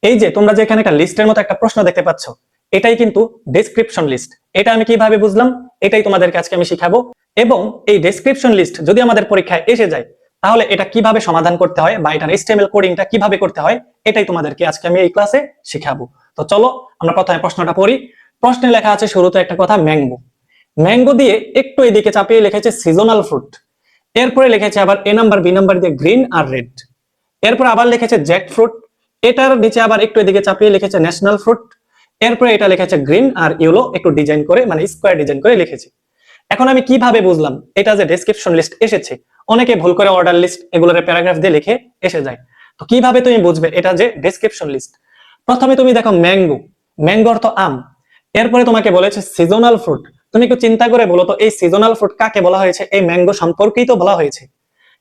এই যে তোমরা যে এখানে একটা লিস্টের মতো একটা প্রশ্ন দেখতে পাচ্ছ, এটাই কিন্তু ডেসক্রিপশন লিস্ট। এটা আমি কিভাবে বুঝলাম, এটাই তোমাদেরকে আজকে আমি শিখাবো। এবং এই ডেসক্রিপশন লিস্ট যদি আমাদের পরীক্ষায় এসে যায়, তাহলে এটা কিভাবে সমাধান করতে হয় বা এটার HTML কোডিংটা কিভাবে করতে হয়, এটাই তোমাদেরকে আজকে আমি এই ক্লাসে শিখাবো। তো চলো আমরা প্রথমে প্রশ্নটা পড়ি। প্রশ্নে লেখা আছে শুরুতে একটা কথা, ম্যাঙ্গো। ম্যাঙ্গো দিয়ে একটু এদিকে চাপিয়ে লিখেছে সিজনাল ফ্রুট। এরপরে লিখেছে আবার এ নাম্বার বি নাম্বার দিয়ে গ্রিন আর রেড। এরপর আবার লিখেছে জ্যাক ফ্রুট। এটার নিচে আবার একটু এদিকে চাপিয়ে লিখেছে ন্যাশনাল ফ্রুট। এরপরে এটা লিখেছে গ্রিন আর ইয়েলো, একটু ডিজাইন করে মানে স্কোয়ার ডিজাইন করে লিখেছি। এখন আমি কিভাবে বুঝলাম এটা যে ডেসক্রিপশন লিস্ট এসেছে? অনেকে ভুল করে অর্ডার লিস্ট এগুলোর প্যারাগ্রাফ দিয়ে লিখে এসে যায়। তো কিভাবে তুমি বুঝবে এটা যে ডেসক্রিপশন লিস্ট? প্রথমে তুমি দেখো ম্যাঙ্গো, ম্যাঙ্গো অর্থ আম। এরপরে তোমাকে বলেছে সিজনাল ফ্রুট। তুমি একটু চিন্তা করে বলো তো এই সিজনাল ফ্রুট কাকে বলা হয়েছে? এই ম্যাঙ্গো সম্পর্কেই তো বলা হয়েছে।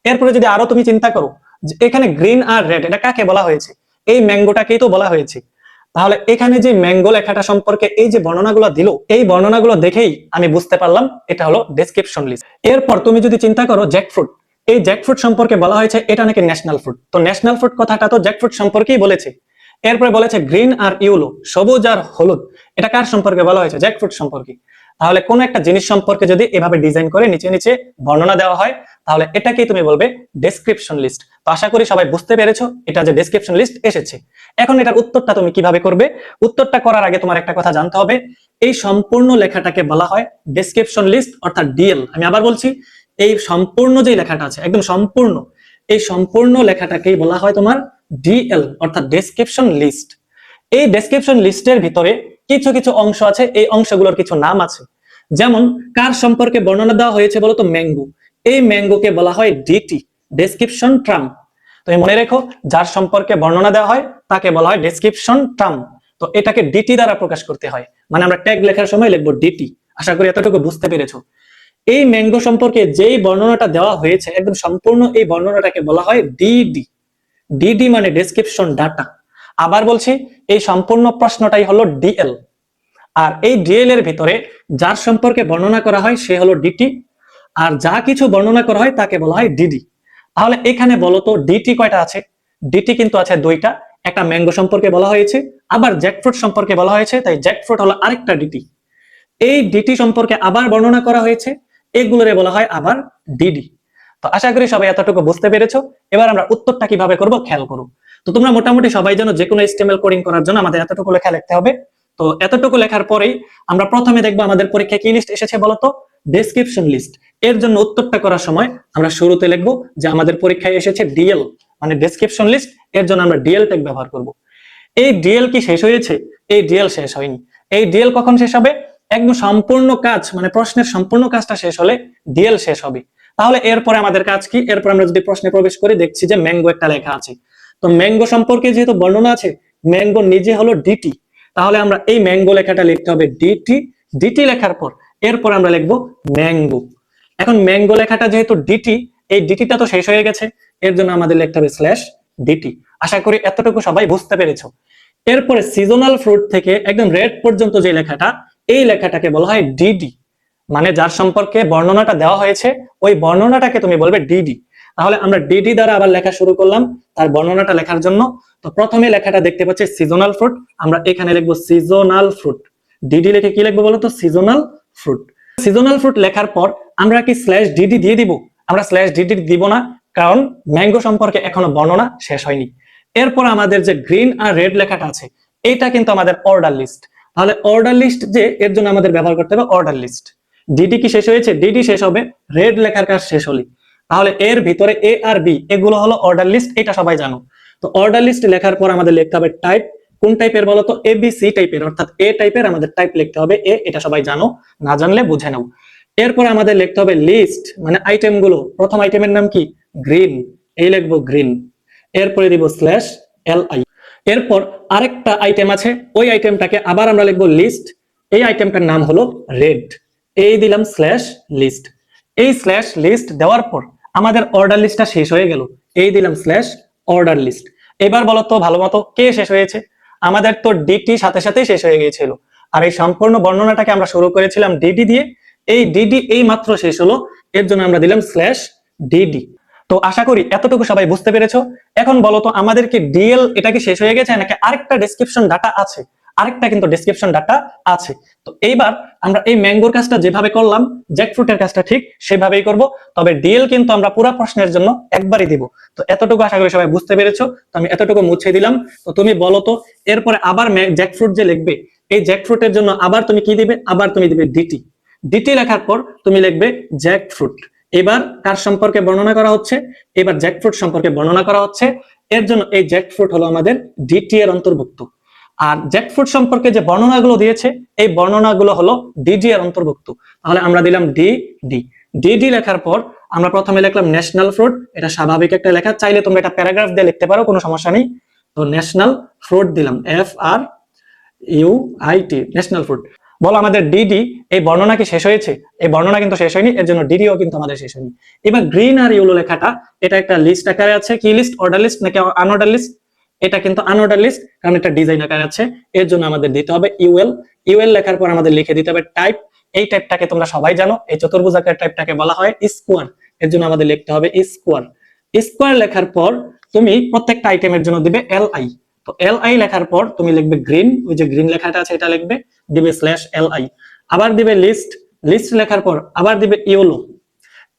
এরপরে যদি আরো তুমি চিন্তা করো যে এখানে গ্রিন আর রেড এটা কাকে বলা হয়েছে? এই ম্যাঙ্গোটাকেই তো বলা হয়েছে। তাহলে এখানে যে ম্যাঙ্গো লেখাটা সম্পর্কে এই যে বর্ণনাগুলো দিল, এই বর্ণনাগুলো দেখেই আমি বুঝতে পারলাম এটা হলো ডেসক্রিপশন লিস্ট। এরপর তুমি যদি চিন্তা করো জ্যাকফ্রুট, এই জ্যাকফ্রুট সম্পর্কে বলা হয়েছে এটা নাকি ন্যাশনাল ফ্রুট, তো ন্যাশনাল ফ্রুট কথাটা তো জ্যাকফ্রুট সম্পর্কেই বলেছে। এরপরে বলেছে গ্রিন আর ইয়েলো, সবুজ আর হলুদ, এটা কার সম্পর্কে বলা হয়েছে? জ্যাকফ্রুট সম্পর্কে। তাহলে কোন একটা জিনিস সম্পর্কে যদি এভাবে ডিজাইন করে নিচে নিচে বর্ণনা দেওয়া হয়, তাহলে এটাকেই তুমি বলবে ডেসক্রিপশন লিস্ট। তো আশা করি সবাই বুঝতে পেরেছো এটা যে ডেসক্রিপশন লিস্ট এসেছে। এখন এটার উত্তরটা তুমি কিভাবে করবে? উত্তরটা করার আগে তোমার একটা কথা জানতে হবে, এই সম্পূর্ণ লেখাটাকে বলা হয় ডেসক্রিপশন লিস্ট অর্থাৎ ডিএল। আমি আবার বলছি, এই সম্পূর্ণ যে লেখাটা আছে একদম সম্পূর্ণ, এই সম্পূর্ণ লেখাটাকেই বলা হয় তোমার ডিএল অর্থাৎ ডেসক্রিপশন লিস্ট। এই ডেসক্রিপশন লিস্টের ভিতরে কিছু কিছু অংশ আছে, এই অংশগুলোর কিছু নাম আছে। যেমন কার সম্পর্কে বর্ণনা দেওয়া হয়েছে বলতো? ম্যাঙ্গো। এই ম্যাঙ্গোকে বলা হয় ডিটি, ডেসক্রিপশন টার্ম। তুমি মনে রেখো, যার সম্পর্কে বর্ণনা দেওয়া হয় তাকে বলা হয় ডেসক্রিপশন টার্ম। তো এটাকে ডিটি দ্বারা প্রকাশ করতে হয়, মানে আমরা ট্যাগ লেখার সময় লিখবো ডিটি। আশা করি এতটুকু বুঝতে পেরেছো। এই ম্যাঙ্গো সম্পর্কে যেই বর্ণনাটা দেওয়া হয়েছে একদম সম্পূর্ণ, এই বর্ণনাটাকে বলা হয় ডিডি। ডিডি মানে ডেসক্রিপশন ডাটা। আবার বলছি, এই সম্পূর্ণ প্রশ্নটাই হলো ডিএল। আর এই ডিএল এর ভিতরে যার সম্পর্কে বর্ণনা করা হয় সে হলো ডিটি, আর যা কিছু বর্ণনা করা হয় তাকে বলা হয় ডিডি। তাহলে এখানে বলতো ডিটি কয়টা আছে? ডিটি কিন্তু আছে দুইটা। একটা ম্যাঙ্গো সম্পর্কে বলা হয়েছে, আবার জ্যাকফ্রুট সম্পর্কে বলা হয়েছে, তাই জ্যাকফ্রুট হলো আরেকটা ডিটি। এই ডিটি সম্পর্কে আবার বর্ণনা করা হয়েছে, এগুলোরে বলা হয় আবার ডিডি। তো আশা করি সবাই এতটুকু বুঝতে পেরেছো। এবার আমরা উত্তরটা কিভাবে করব খেয়াল করো। তো তোমরা মোটামুটি সবাই জানো যে কোনো HTML কোডিং করার জন্য আমাদের এতটুকু লেখা লিখতে হবে। তো এতটুকু লেখার পরেই আমরা প্রথমে দেখবো আমাদের পরীক্ষায় কি লিস্ট এসেছে বলতো? Description list. এর জন্য উত্তরটা করার সময় আমরা শুরুতে লিখবো যে আমাদের পরীক্ষায় এসেছে ডিএল মানে ডেসক্রিপশন লিস্ট, এর জন্য আমরা ডিএল ট্যাগ ব্যবহার করব। এই ডিএল কি শেষ হয়েছে? এই ডিএল শেষ হয়নি। এই ডিএল কখন শেষ হবে? একদম সম্পূর্ণ কাজ মানে প্রশ্নের সম্পূর্ণ কাজটা শেষ হলে ডিএল শেষ হবে। তাহলে এরপরে আমাদের কাজ কি? এরপর আমরা যদি প্রশ্নে প্রবেশ করি, দেখছি যে ম্যাঙ্গো একটা লেখা আছে। তো ম্যাঙ্গো সম্পর্কে যেহেতু বর্ণনা আছে, ম্যাঙ্গো নিজে হলো ডিটি, তাহলে আমরা এই ম্যাঙ্গো লেখাটা লিখতে হবে ডিটি। ডিটি লেখার পর এরপর আমরা লিখবো ম্যাঙ্গো। এখন ম্যাঙ্গো লেখাটা যেহেতু ডিটি, এই ডিটিটা তো শেষ হয়ে গেছে, এর জন্য আমাদের লিখতে হবে স্ল্যাশ ডিটি। আশা করি এতটুকু সবাই বুঝতে পেরেছো। এরপরে সিজনাল ফ্রুট থেকে একদম রেড পর্যন্ত যে লেখাটা, এই লেখাটাকে বলা হয় ডিডি, মানে যার সম্পর্কে বর্ণনাটা দেওয়া হয়েছে ওই বর্ণনাটাকে তুমি বলবে ডিডি। তাহলে আমরা ডিডি দ্বারা আবার লেখা শুরু করলাম তার বর্ণনাটা লেখার জন্য। তো প্রথমে লেখাটা দেখতে পাচ্ছি সিজনাল ফ্রুট, আমরা এখানে লিখবো সিজনাল ফ্রুট। ডিডি লিখে কি লিখবো বলতো? Seasonal fruit. সিজনাল ফ্রুট লেখার পর আমরা কি স্ল্যাশ ডিডি দিয়ে দিব? আমরা স্ল্যাশ ডিডি দিব না, কারণ ম্যাঙ্গো সম্পর্কে এখনো বর্ণনা শেষ হয়নি। এরপর আমাদের যে গ্রিন আর রেড লেখাটা আছে, এটা কিন্তু আমাদের অর্ডার লিস্ট। তাহলে অর্ডার লিস্ট যে, এর জন্য আমাদের ব্যবহার করতে হবে অর্ডার লিস্ট। ডিডি কি শেষ হয়েছে? ডিডি শেষ হবে রেড লেখার কাজ শেষ হলে। তাহলে এর ভিতরে এ আর বি এগুলো হলো অর্ডার লিস্ট, এটা সবাই জানো। তো অর্ডার লিস্ট লেখার পর আমাদের লিখতে হবে টাইপ। কোন টাইপের বলতো? এবিসি টাইপের, অর্থাৎ এ টাইপের আমাদের টাইপ লিখতে হবে এ, এটা সবাই জানো, না জানলে বুঝে নাও। এরপর আমাদের লিখতে হবে লিস্ট মানে আইটেম গুলো। প্রথম আইটেমের নাম কি? গ্রিন, এই লিখবো গ্রিন। এরপরে দিব স্ল্যাশ এলআই। এরপর আরেকটা আইটেম আছে, ওই আইটেমটাকে আবার আমরা লিখবো লিস্ট, এই আইটেমটার নাম হলো রেড, এই দিলাম স্ল্যাশ লিস্ট। এই স্ল্যাশ লিস্ট দেওয়ার পর আমাদের অর্ডার লিস্টটা শেষ হয়ে গেল, এই দিলাম স্ল্যাশ অর্ডার লিস্ট। এবার বলো তো ভালো মতো কে শেষ হয়েছে? আমাদের তো ডিটি সাথে সাথেই শেষ হয়ে গিয়েছিল, আর এই সম্পূর্ণ বর্ণনাটাকে আমরা শুরু করেছিলাম ডিডি দিয়ে। এই ডিডি এই মাত্র শেষ হলো, এর জন্য আমরা দিলাম স্ল্যাশ ডিডি। তো আশা করি এতটুকু সবাই বুঝতে পেরেছো। এখন বলো তো আমাদের কি ডিএল এটা কি শেষ হয়ে গেছে নাকি আরেকটা ডেসক্রিপশন ডাটা আছে? আরেকটা কিন্তু ডেসক্রিপশন ডাটা আছে। তো এইবার আমরা এই ম্যাঙ্গোর কাজটা যেভাবে করলাম, জ্যাকফ্রুটের কাজটা ঠিক সেভাবেই করব। তবে ডিএল কিন্তু আমরা পুরো প্রশ্নের জন্য একবারই দিব। তো এতটুকু আশা করি সবাই বুঝতে পেরেছো। তো আমি এতটুকু মুছে দিলাম। তো তুমি বলো তো এরপরে আবার জ্যাকফ্রুট যে লিখবে, এই জ্যাকফ্রুটের জন্য আবার তুমি কি দিবে? আবার তুমি দিবে ডিটি। ডিটি লেখার পর তুমি লিখবে জ্যাকফ্রুট। এবার কার সম্পর্কে বর্ণনা করা হচ্ছে? এবার জ্যাকফ্রুট সম্পর্কে বর্ণনা করা হচ্ছে। এর জন্য এই জ্যাকফ্রুট হলো আমাদের ডিটি এর অন্তর্ভুক্ত। আর জ্যাকফ্রুট সম্পর্কে যে বর্ণনাগুলো দিয়েছে এই বর্ণনাগুলো হলো ডিডি এর অন্তর্ভুক্ত। তাহলে আমরা দিলাম ডিডি। ডিডি লেখার পর আমরা প্রথমে লিখলাম ন্যাশনাল ফ্রুট। এটা স্বাভাবিক একটা লেখা, চাইলে তোমরা এটা প্যারাগ্রাফ দিয়ে লিখতে পারো, কোনো সমস্যা নেই। তো ন্যাশনাল ফ্রুট দিলাম, FRUIT, ন্যাশনাল ফ্রুট। বলো আমাদের ডিডি এই বর্ণনা কি শেষ হয়েছে? এই বর্ণনা কিন্তু শেষ হয়নি, এর জন্য ডিডিও কিন্তু আমাদের শেষ হয়নি। এবার গ্রিন আর ইয়েলো লেখাটা, এটা একটা লিস্ট আকারে আছে। কি লিস্ট? অর্ডার লিস্ট নাকি আনঅর্ডার লিস্ট? এটা কিন্তু আনঅর্ডার লিস্ট, কারণ এটা ডিজাইন আকারে আছে। এর জন্য আমাদের দিতে হবে ইউএল। ইউএল লেখার পর আমাদের লিখে দিতে হবে টাইপ। এই টাইপটাকে তোমরা সবাই জানো, এই চতুর্ভুজ আকারের টাইপটাকে বলা হয় স্কোয়ার। এর জন্য আমাদের লিখতে হবে স্কোয়ার। স্কোয়ার লেখার পর তুমি প্রত্যেকটা আইটেমের জন্য দিবে LI। তো LI লেখার পর তুমি লিখবে গ্রিন, ওই যে গ্রিন লেখাটা আছে এটা লিখবে, দিবে /LI। আবার দিবে লিস্ট। লিস্ট লেখার পর আবার দিবে ইউলো।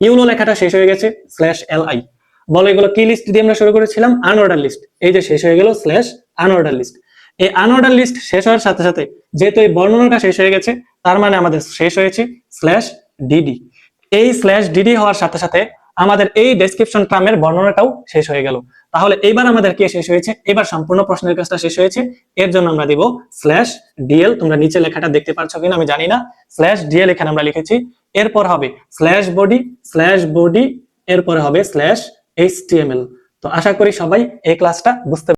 ইউলো লেখাটা শেষ হয়ে গেছে /LI। বলো এগুলো কি লিস্ট দিয়ে আমরা শুরু করেছিলাম? Unorder list. এই যে শেষ হয়ে গেল /আনঅর্ডার লিস্ট। এই আনঅর্ডার লিস্ট শেষ হওয়ার সাথে সাথে যেহেতু এই বর্ণনাটা শেষ হয়ে গেছে, তার মানে আমাদের শেষ হয়েছে /DD। এই /DD হওয়ার সাথে সাথে আমাদের এই ডেসক্রিপশন টার্মের বর্ণনাটাও শেষ হয়ে গেল। তাহলে এবার আমাদের কি শেষ হয়েছে? এবার সম্পূর্ণ প্রশ্নের কাজটা শেষ হয়েছে। এর জন্য আমরা দিব /DL। তোমরা নিচে লেখাটা দেখতে পাচ্ছ কিনা আমি জানি না, /DL এখানে আমরা লিখেছি। এরপর হবে /body, এরপরে হবে /HTML। তো আশা করি সবাই এই ক্লাসটা বুঝতে